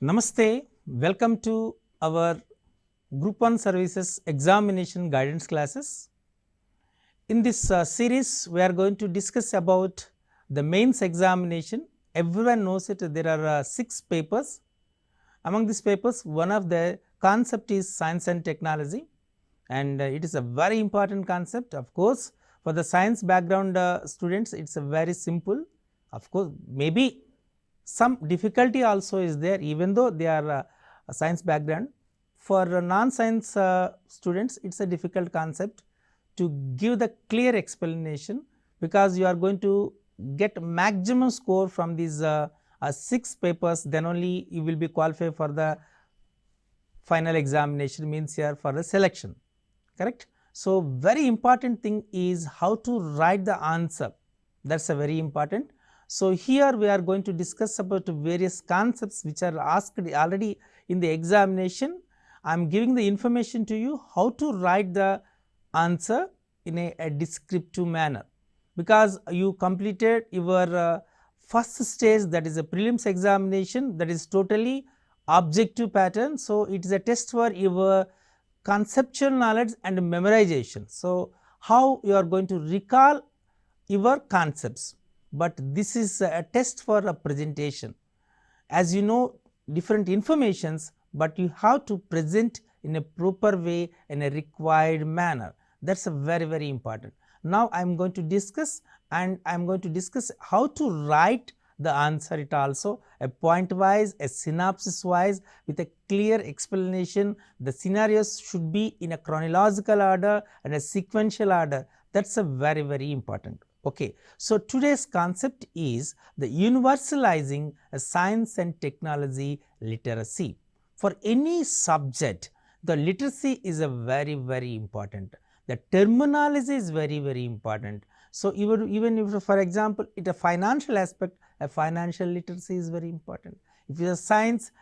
Namaste, welcome to our Group 1 Services Examination Guidance classes. In this series, we are going to discuss about the mains examination. Everyone knows it, there are 6 papers. Among these papers, one of the concept is science and technology, and it is a very important concept. Of course, for the science background students, it is a very simple. Of course, maybe some difficulty also is there, even though they are a science background. For non-science students, it is a difficult concept to give the clear explanation, because you are going to get maximum score from these 6 papers, then only you will be qualified for the final examination, means here for the selection, correct. So, very important thing is how to write the answer, that is a very important. So, here we are going to discuss about various concepts which are asked already in the examination. I am giving the information to you how to write the answer in a descriptive manner, because you completed your first stage, that is a prelims examination, that is totally objective pattern. So, it is a test for your conceptual knowledge and memorization. So, how you are going to recall your concepts, but this is a test for a presentation. As you know different informations, but you have to present in a proper way, in a required manner, that is a very important. Now, I am going to discuss, and I am going to discuss how to write the answer, it also a point wise, a synopsis wise, with a clear explanation. The scenarios should be in a chronological order and a sequential order, that is a very important. Okay. So, today's concept is the universalizing a science and technology literacy. For any subject, the literacy is a very important. The terminology is very important. So, even if for example, it a financial aspect, a financial literacy is very important. If it is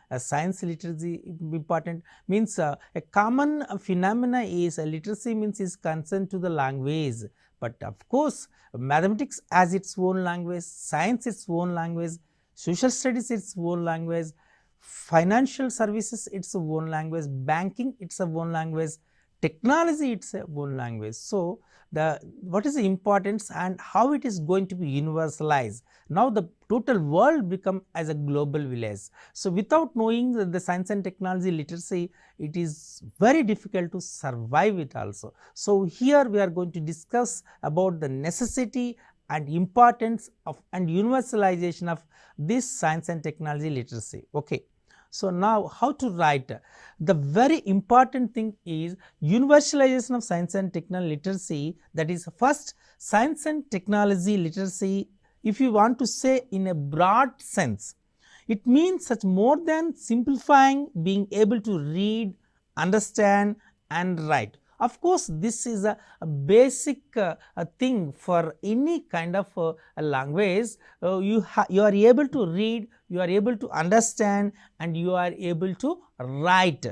a science literacy important, means a common phenomena is a literacy means is concerned to the language. But of course, mathematics has its own language, science its own language, social studies its own language, financial services its own language, banking its own language, technology its own language. So, what is the importance and how it is going to be universalized? Now, the total world become as a global village. So, without knowing the science and technology literacy, it is very difficult to survive it also. So, here we are going to discuss about the necessity and importance of and universalization of this science and technology literacy. Okay. So, now how to write? The very important thing is universalization of science and technology literacy, that is first science and technology literacy. If you want to say in a broad sense, it means such more than simplifying being able to read, understand and write. Of course, this is a basic thing for any kind of a language. You are able to read, you are able to understand and you are able to write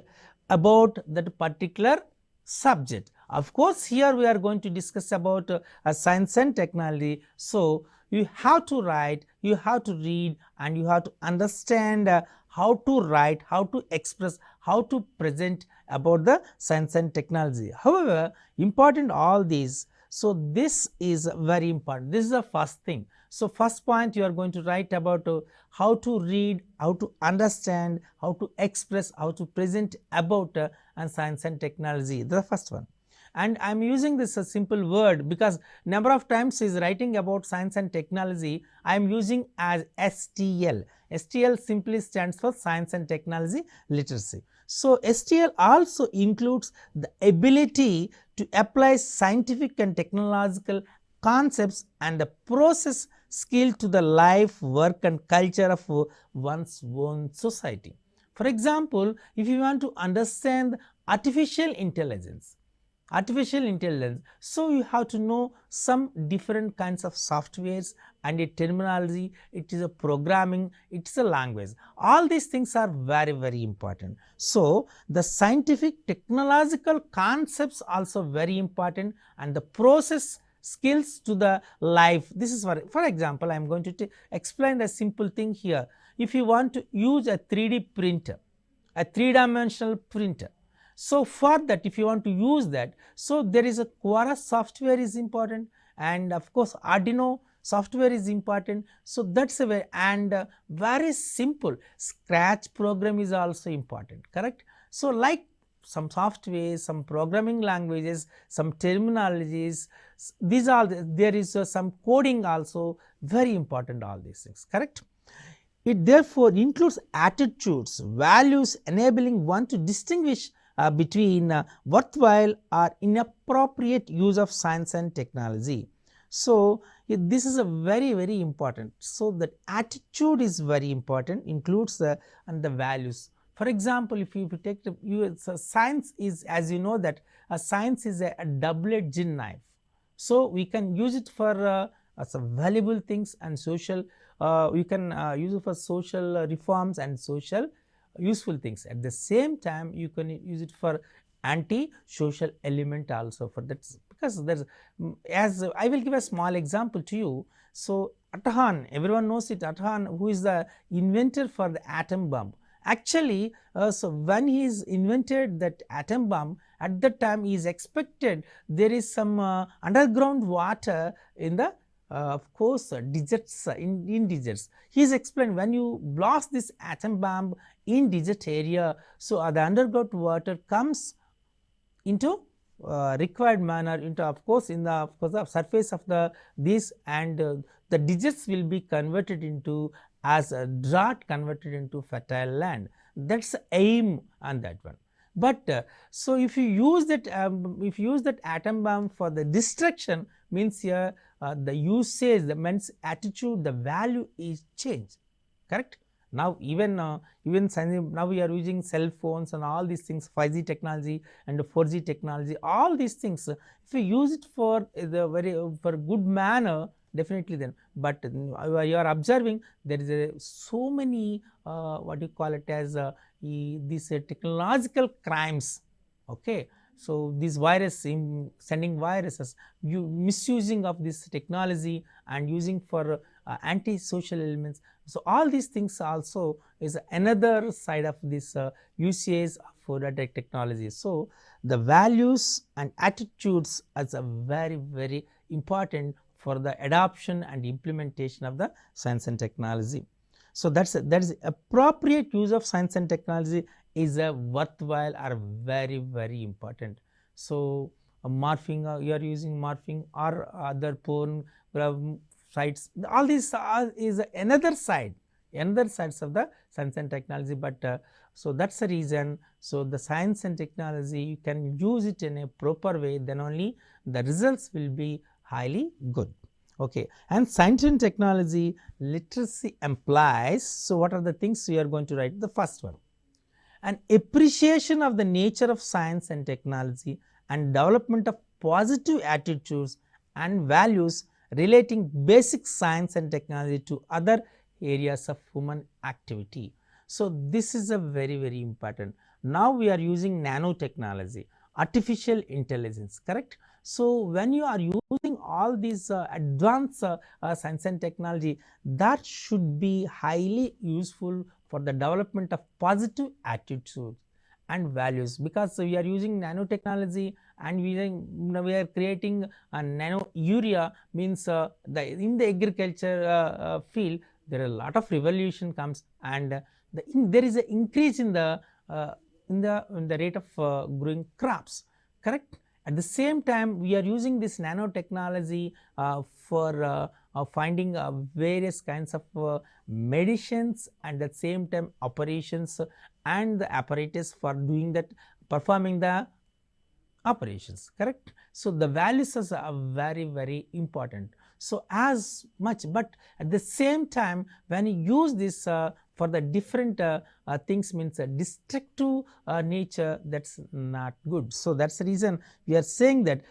about that particular subject. Of course, here we are going to discuss about science and technology. So, you have to write, you have to read and you have to understand how to write, how to express, how to present about the science and technology. However, important all these. So, this is very important, this is the first thing. So, first point you are going to write about how to read, how to understand, how to express, how to present about and science and technology, the first one. And I am using this a simple word, because number of times is writing about science and technology, I am using as STL. STL simply stands for science and technology literacy. So, STL also includes the ability to apply scientific and technological concepts and the process skill to the life, work and culture of one's own society. For example, if you want to understand artificial intelligence, so you have to know some different kinds of softwares and a terminology, it is a programming, it is a language. All these things are very important. So, the scientific technological concepts also very important, and the process skills to the life. This is for example, I am going to explain a simple thing here. if you want to use a 3D printer, a 3-dimensional printer, so for that if you want to use that, so there is a Quora software is important, and of course Arduino software is important. So that's a way, and very simple Scratch program is also important, correct. So like some software, some programming languages, some terminologies, these are there is some coding also very important, all these things, correct. It therefore includes attitudes, values enabling one to distinguish between worthwhile or inappropriate use of science and technology. So this is a very important. So that attitude is very important, includes and the values. For example, if you take the science is, as you know that science is a double-edged knife. So we can use it for some valuable things and social. You can use it for social reforms and social useful things. At the same time, you can use it for anti-social element also for that, because there's, as I will give a small example to you. So Atahan, everyone knows it, Atahan, who is the inventor for the atom bomb. Actually, so when he is invented that atom bomb, at that time he is expected there is some underground water in the of course deserts, in deserts. He is explained when you blast this atom bomb in desert area, so the underground water comes into required manner into, of course, in the surface of the this, and the deserts will be converted into as a drought converted into fertile land. That's the aim on that one. But so if you use that atom bomb for the destruction, means here the usage, the means attitude, the value is changed, correct. Now even now we are using cell phones and all these things, 5G technology and 4G technology, all these things, if you use it for the for good manner, definitely then. But you are observing there is so many what you call it as these technological crimes, okay. So this virus, sending viruses, misusing of this technology and using for anti-social elements. So all these things also is another side of this usage for the technology. So the values and attitudes is a very important for the adoption and implementation of the science and technology. So that is appropriate use of science and technology is a worthwhile or very important. So morphing, you are using morphing or other porn sites, all these is another sides of the science and technology. But so that's the reason. So the science and technology, you can use it in a proper way, then only the results will be highly good, okay. And science and technology literacy implies, so what are the things we are going to write? The first one, an appreciation of the nature of science and technology and development of positive attitudes and values relating basic science and technology to other areas of human activity. So this is a very important. Now we are using nanotechnology, artificial intelligence, correct. So when you are using all these advanced science and technology, that should be highly useful for the development of positive attitudes and values, because we are using nanotechnology and we are creating a nano urea, means in the agriculture field there are a lot of revolution comes, and there is an increase in the rate of growing crops, correct. At the same time, we are using this nanotechnology for finding various kinds of medicines, and at the same time operations and the apparatus for doing that, performing the operations, correct. So the values are very important. So as much, but at the same time when you use this for the different things, means destructive nature, that's not good. So that's the reason we are saying that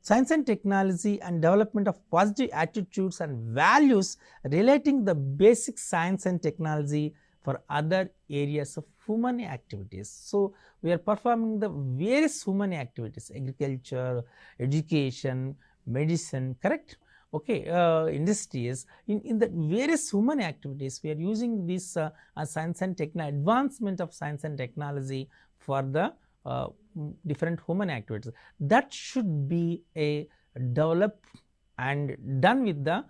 science and technology and development of positive attitudes and values relating the basic science and technology for other areas of human activities. So we are performing the various human activities, agriculture, education, medicine, correct. okay, industries, in the various human activities, we are using this science and technology, advancement of science and technology for the different human activities. That should be a developed and done with the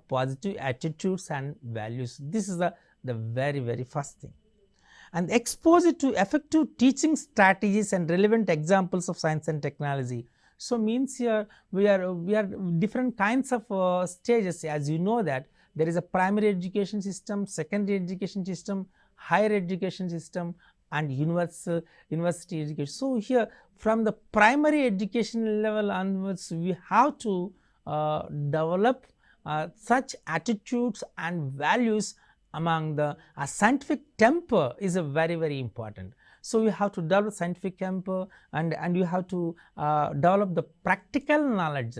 positive attitudes and values. This is the very first thing. And expose it to effective teaching strategies and relevant examples of science and technology. So, means here we are different kinds of stages, as you know that there is a primary education system, secondary education system, higher education system, and university education. So, here from the primary education level onwards, we have to develop such attitudes and values among the scientific temper is a very important. So, you have to develop scientific temper, and you have to develop the practical knowledge,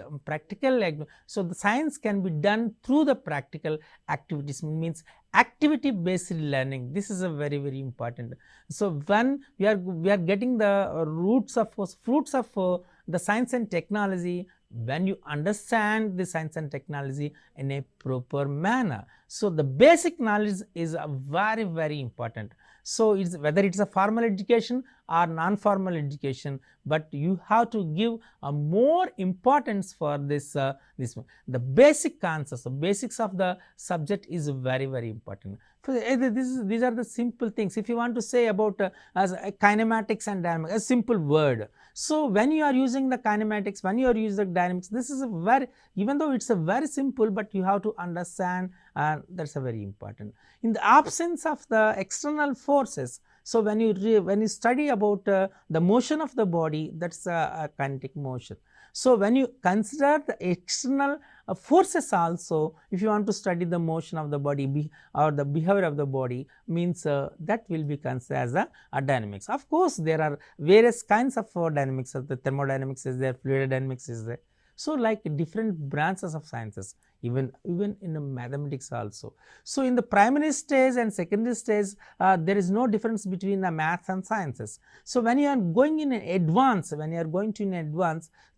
so the science can be done through the practical activities, means activity based learning. This is a very important. So, when we are getting the fruits of the science and technology, when you understand the science and technology in a proper manner. So, the basic knowledge is very important. So, it's whether it is a formal education or non-formal education, but you have to give a more importance for this one. The basic concepts, the basics of the subject is very important. These are the simple things. If you want to say about as kinematics and dynamics, a simple word. So, when you are using the kinematics, when you are using the dynamics, this is a very, even though it is a very simple, but you have to understand, and that is a very important. In the absence of the external forces, so when you study about the motion of the body, that is a kinetic motion. So, when you consider the external forces also, if you want to study the motion of the body or the behavior of the body, means that will be considered as a dynamics. Of course, there are various kinds of dynamics. The thermodynamics is there, fluid dynamics is there. So, like different branches of sciences, even in the mathematics also. So, in the primary stage and secondary stage, there is no difference between the maths and sciences. So, when you are going in advance,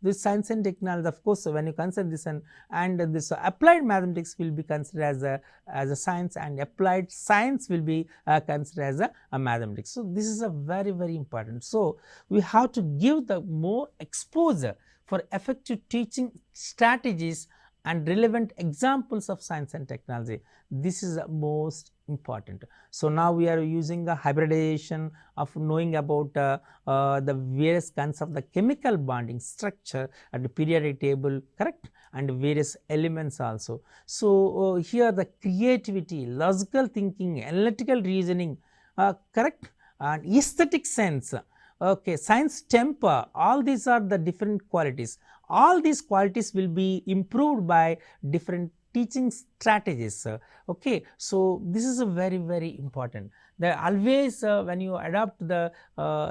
this science and technology, of course, when you consider this and this applied mathematics will be considered as a science, and applied science will be considered as a mathematics. So, this is a very important. So, we have to give the more exposure for effective teaching strategies and relevant examples of science and technology. This is the most important. So, now we are using the hybridization of knowing about the various kinds of the chemical bonding structure at the periodic table, correct, and various elements also. So, here the creativity, logical thinking, analytical reasoning, correct, and aesthetic sense, okay, science temper, all these are the different qualities. All these qualities will be improved by different teaching strategies. Okay. So, this is a very important. There always when you adopt the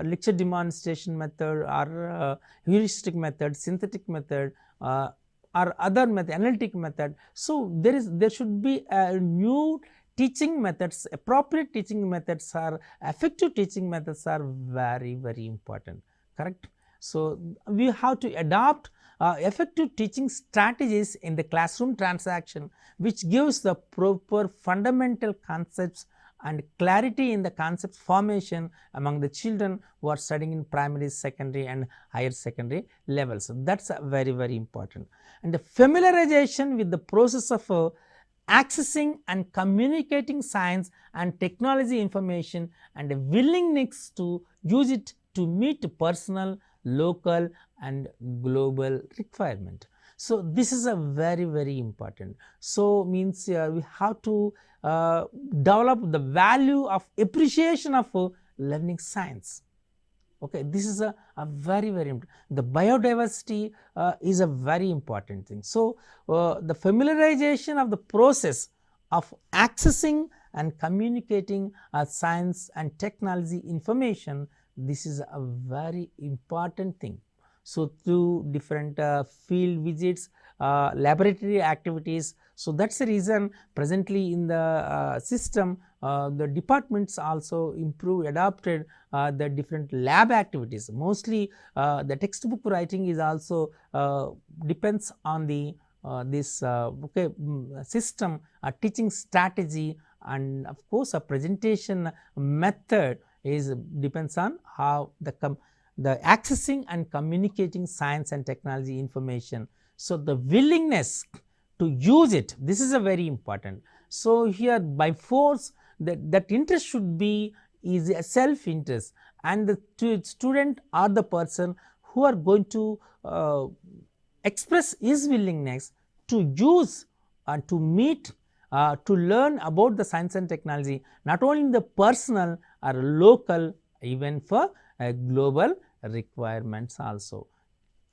lecture demonstration method or heuristic method, synthetic method, or other method, analytic method. So, there should be a new teaching methods, appropriate teaching methods or effective teaching methods are very important, correct. So, we have to adopt effective teaching strategies in the classroom transaction, which gives the proper fundamental concepts and clarity in the concept formation among the children who are studying in primary, secondary and higher secondary levels. So, that is very important. And the familiarization with the process of accessing and communicating science and technology information, and a willingness to use it to meet personal, local and global requirement. So, this is a very important. So, means we have to develop the value of appreciation of learning science. Okay, this is a very important. The biodiversity is a very important thing. So, the familiarization of the process of accessing and communicating science and technology information, this is a very important thing. So, through different field visits, laboratory activities. So, that is the reason presently in the system the departments also adopted the different lab activities. Mostly the textbook writing is also depends on the this system, a teaching strategy, and of course a presentation method is depends on how the accessing and communicating science and technology information. So, the willingness to use it, this is a very important. So, here by force that interest should be is a self interest, and the student or the person who are going to express his willingness to use and to meet to learn about the science and technology, not only in the personal or local, even for global requirements also.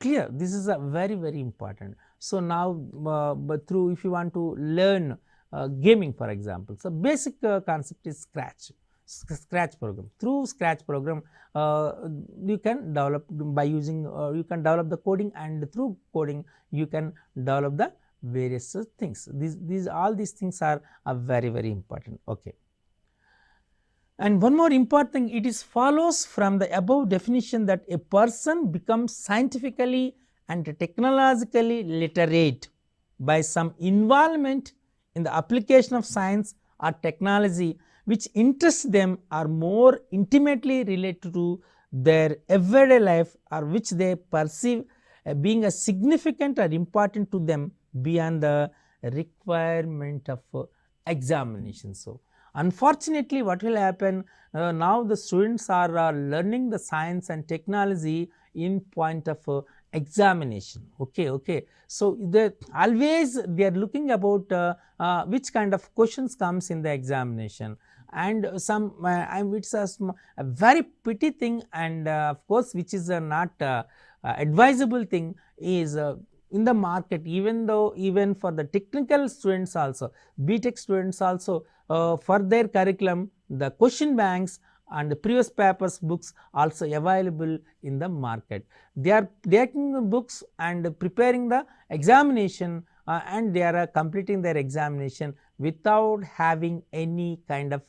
Clear, this is a very important. So, now but through, if you want to learn gaming for example, so basic concept is scratch program. Through scratch program you can develop by using you can develop the coding, and through coding you can develop the various things. These all these things are very important. Okay. And one more important thing, it is follows from the above definition that a person becomes scientifically and technologically literate by some involvement in the application of science or technology which interests them or more intimately related to their everyday life, or which they perceive being a significant or important to them beyond the requirement of examination. So, unfortunately, what will happen now, the students are learning the science and technology in point of examination. Okay. So, always they are looking about which kind of questions comes in the examination, and some it's a very pity thing, and of course, which is not advisable thing is in the market, even though even for the technical students also, BTech students also, for their curriculum, the question banks and the previous papers books also available in the market. They are taking the books and preparing the examination, and they are completing their examination without having any kind of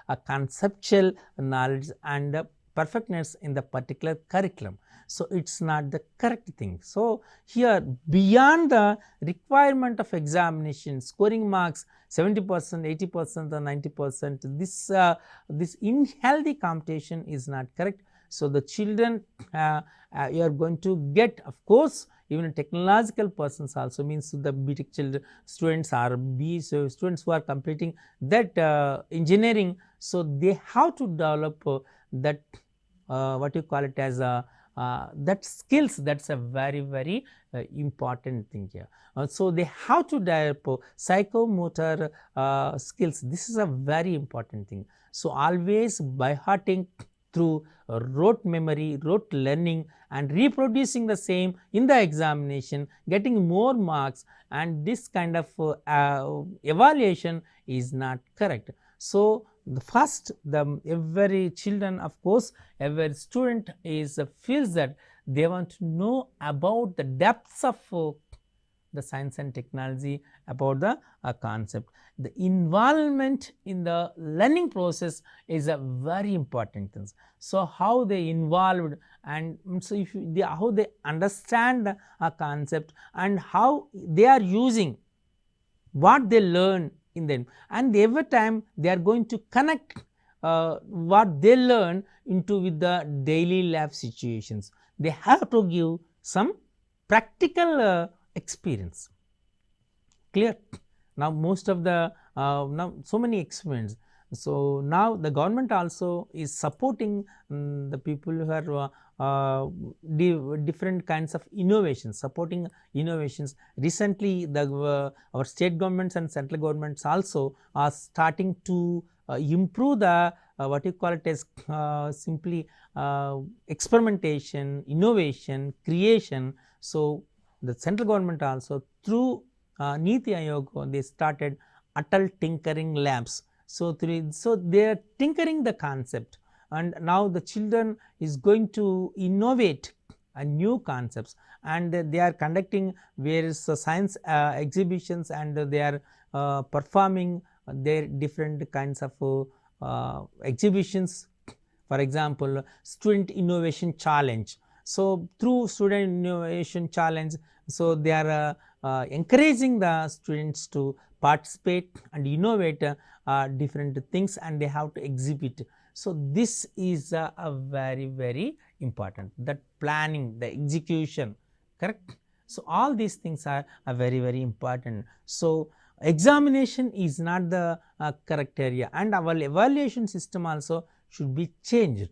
a conceptual knowledge and perfectness in the particular curriculum. So, it is not the correct thing. So, here beyond the requirement of examination, scoring marks 70%, 80% or 90%, this unhealthy competition is not correct. So, the children you are going to get, of course, even technological persons also, means the BTech children students are students who are completing that engineering. So, they have to develop that what you call it as that skills. That is a very important thing here. So, they have to develop psychomotor skills. This is a very important thing. So, always by hearting through rote memory, rote learning, and reproducing the same in the examination, getting more marks, and this kind of evaluation is not correct. So, the first, every children, of course, every student is feels that they want to know about the depths of the science and technology, about the concept. The involvement in the learning process is a very important thing. So, how they involved, and so if how they understand a concept, and how they are using what they learn in them, and every time they are going to connect what they learn into with the daily life situations. They have to give some practical experience. Clear? Now, most of the now so many experiments. So, now the government also is supporting the people who are different kinds of innovations, supporting innovations. Recently, the our state governments and central governments also are starting to improve the what you call it as simply experimentation, innovation, creation. So, the central government also through Niti Aayog, they started Atal Tinkering Labs. So, they are tinkering the concept, and now the children is going to innovate new concepts, and they are conducting various science exhibitions, and they are performing their different kinds of exhibitions. For example, student innovation challenge. So, through student innovation challenge, so they are encouraging the students to participate and innovate different things, and they have to exhibit. So, this is a very important, that planning, the execution, correct. So, all these things are very important. So, examination is not the correct area, and our evaluation system also should be changed.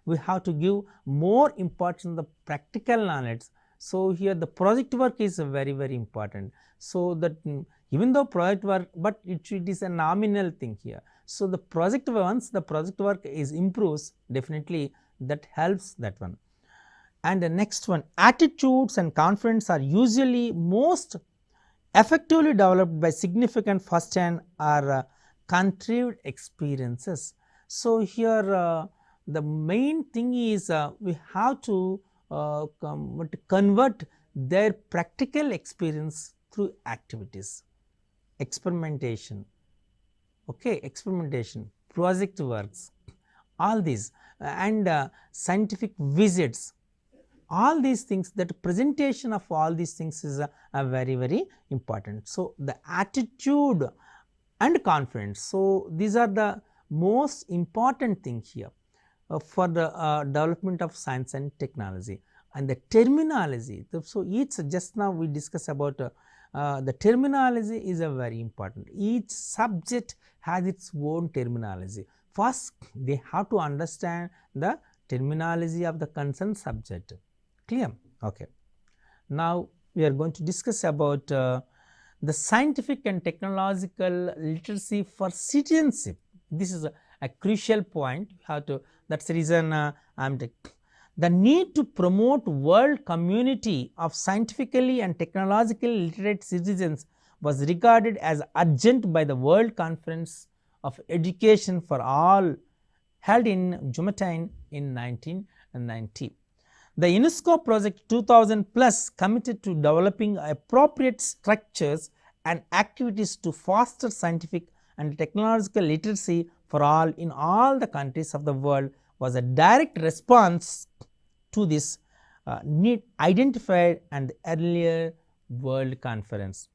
We have to give more importance to the practical knowledge. So, here the project work is very important. So, that even though project work, but it is a nominal thing here. So, the project, once the project work is improves, definitely that helps that one. And the next one, attitudes and confidence are usually most effectively developed by significant first hand or contrived experiences. So, here the main thing is we have to convert their practical experience through activities, experimentation, project works, all these and scientific visits, all these things, that presentation of all these things is very important. So, the attitude and confidence, so these are the most important thing here for the development of science and technology. And the terminology, so each, just now we discussed about the terminology is a very important. Each subject has its own terminology. First, they have to understand the terminology of the concerned subject. Clear? Okay. Now, we are going to discuss about the scientific and technological literacy for citizenship. This is a crucial point. How to, that's the reason I am taking. The need to promote world community of scientifically and technologically literate citizens was regarded as urgent by the World Conference of Education for All held in Jumeirah in 1990. The UNESCO Project 2000 Plus committed to developing appropriate structures and activities to foster scientific and technological literacy for all in all the countries of the world was a direct response to this need identified at the earlier World Conference.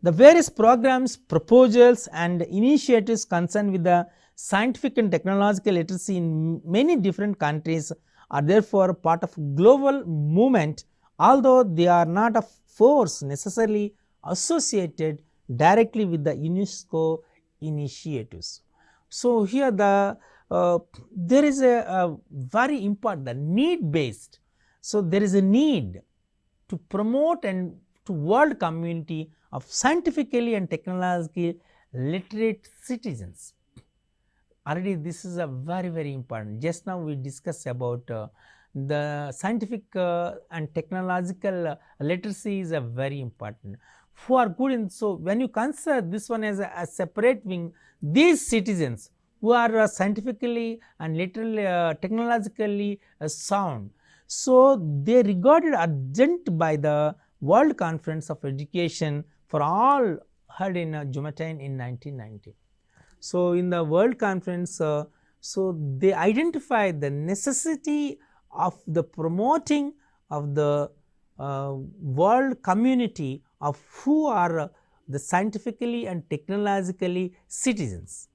The various programs, proposals and initiatives concerned with the scientific and technological literacy in many different countries are therefore part of global movement, although they are not a force necessarily associated directly with the UNESCO initiatives. So, here the there is a very important, the need based. So, there is a need to promote and to world community of scientifically and technologically literate citizens. Already this is a very important. Just now we discussed about the scientific and technological literacy is a very important. Who are good in, so when you consider this one as a separate wing, these citizens who are scientifically and literally technologically sound, so they regarded urgent by the World Conference of Education for All held in Jumeirah in 1990. So, in the World Conference, so they identified the necessity of the promoting of the world community of who are the scientifically and technologically citizens.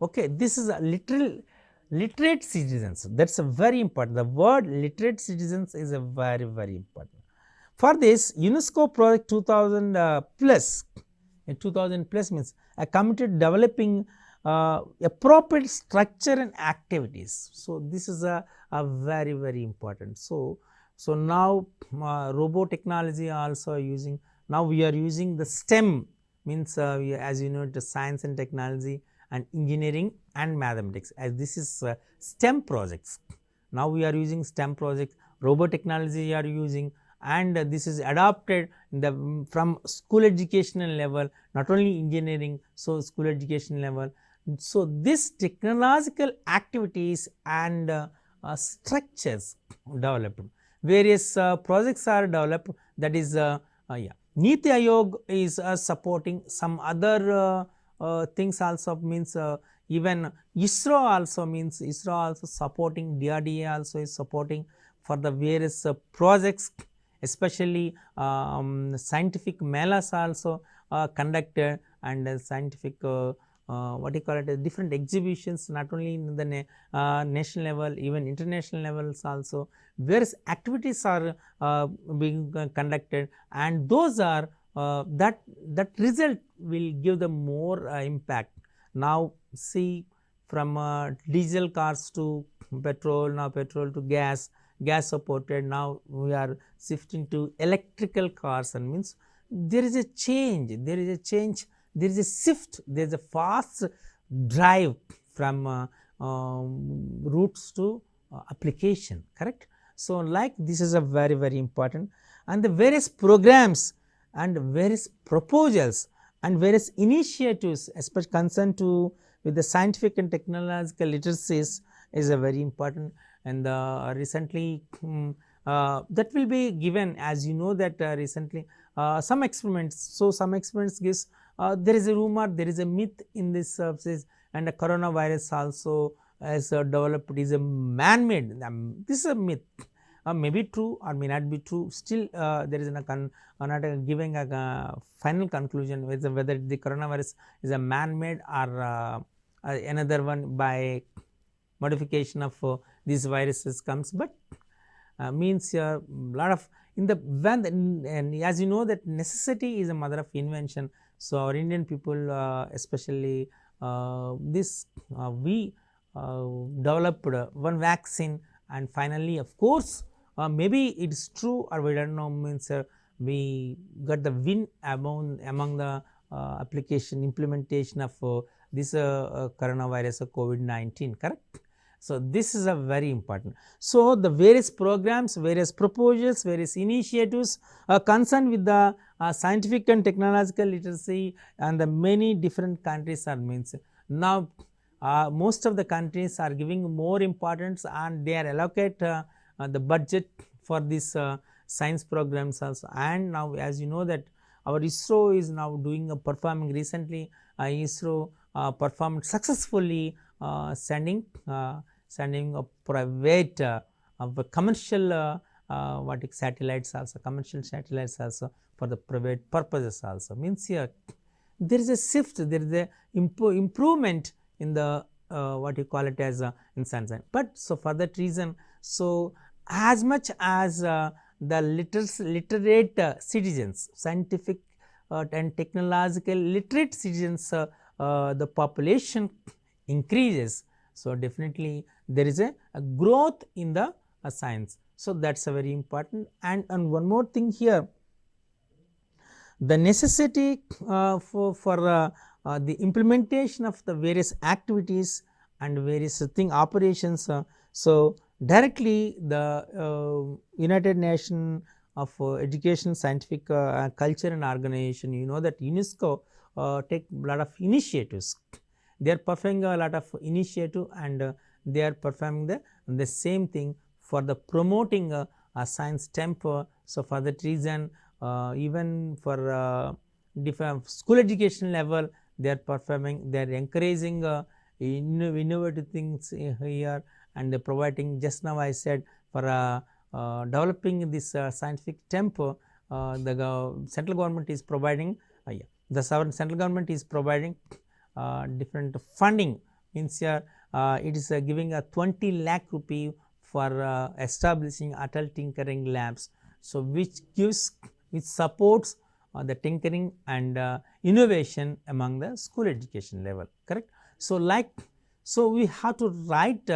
Okay, this is a literate citizens, that is a very important. The word literate citizens is a very important. For this, UNESCO Product 2000 plus, 2000 plus means a committed developing appropriate structure and activities. So, this is a very important. So, now robot technology also using, now we are using the STEM means as you know, the science and technology and engineering and mathematics, as this is STEM projects. Now, we are using STEM projects, robot technology we are using, and this is adopted in the from school educational level, not only engineering, so school education level. So, this technological activities and structures developed, various projects are developed, that is Niti Aayog is supporting some other things also, means even ISRO also, means ISRO also supporting, DRDA also is supporting for the various projects, especially scientific melas also conducted, and scientific what you call it, different exhibitions, not only in the national level, even international levels also. Various activities are being conducted, and those are that result will give the more impact. Now see, from diesel cars to petrol, now petrol to gas supported, now we are shifting to electrical cars, and means there is a change, there is a shift, there is a fast drive from routes to application, correct. So like this is a very important, and the various programs and various proposals and various initiatives, especially concerned to with the scientific and technological literacies, is a very important. And recently that will be given, as you know that recently some experiments. So some experiments gives there is a rumor, there is a myth in this says, and the coronavirus also has developed is a man-made. This is a myth, may be true or may not be true. Still there is not giving a final conclusion whether the coronavirus is a man-made or another one by modification of these viruses comes, but means a lot of in the when the, and as you know that necessity is a mother of invention. So our Indian people especially this we developed one vaccine, and finally of course maybe it is true or we do not know, means we got the win among the application implementation of this coronavirus COVID-19, correct. So this is a very important. So the various programs, various proposals, various initiatives concerned with the scientific and technological literacy, and the many different countries are means now most of the countries are giving more importance, and they are allocate the budget for this science programs also. And now as you know that our ISRO is now doing a performing recently ISRO performed successfully sending a private of a commercial what satellites also, commercial satellites also for the private purposes also. Means here there is a shift, there is a improvement in the what you call it as in science. But so for that reason, so as much as the literate citizens, scientific and technological literate citizens, the population increases. So definitely there is a growth in the science. So that is a very important. And one more thing here, the necessity for the implementation of the various activities and various operations. So directly the United Nations of Education, Scientific Culture and Organization, you know that UNESCO take a lot of initiatives. They are performing a lot of initiative, and they are performing the same thing for the promoting a science temper. So for that reason even for different school education level, they are performing, they are encouraging innovative things here, and they are providing, just now I said, for developing this scientific temper, the central government is providing the central government is providing different funding. Means here it is giving a 20 lakh rupee for establishing Atal tinkering labs. So which supports the tinkering and innovation among the school education level, correct. So so we have to write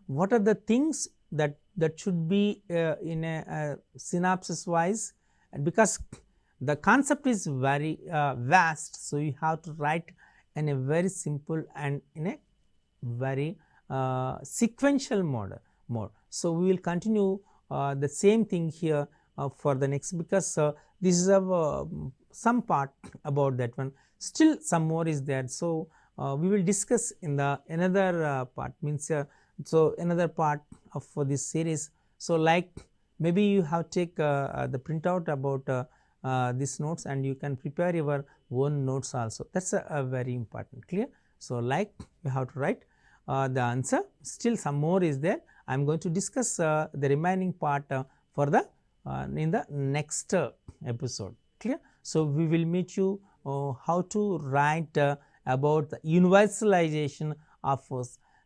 what are the things that should be in a synopsis wise, and because the concept is very vast, so you have to write in a very simple and in a very sequential mode. So we will continue the same thing here for the next, because this is some part about that one, still some more is there. So we will discuss in the another part, means so another part of for this series. So maybe you have take the printout about these notes, and you can prepare your own notes also. That is a very important, clear. So you have to write the answer, still some more is there. I am going to discuss the remaining part for the in the next episode. Clear? So, we will meet you how to write about the universalization of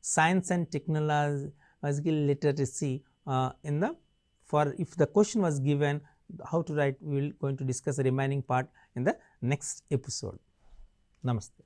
science and technological literacy in the, for if the question was given how to write, we will going to discuss the remaining part in the next episode. Namaste.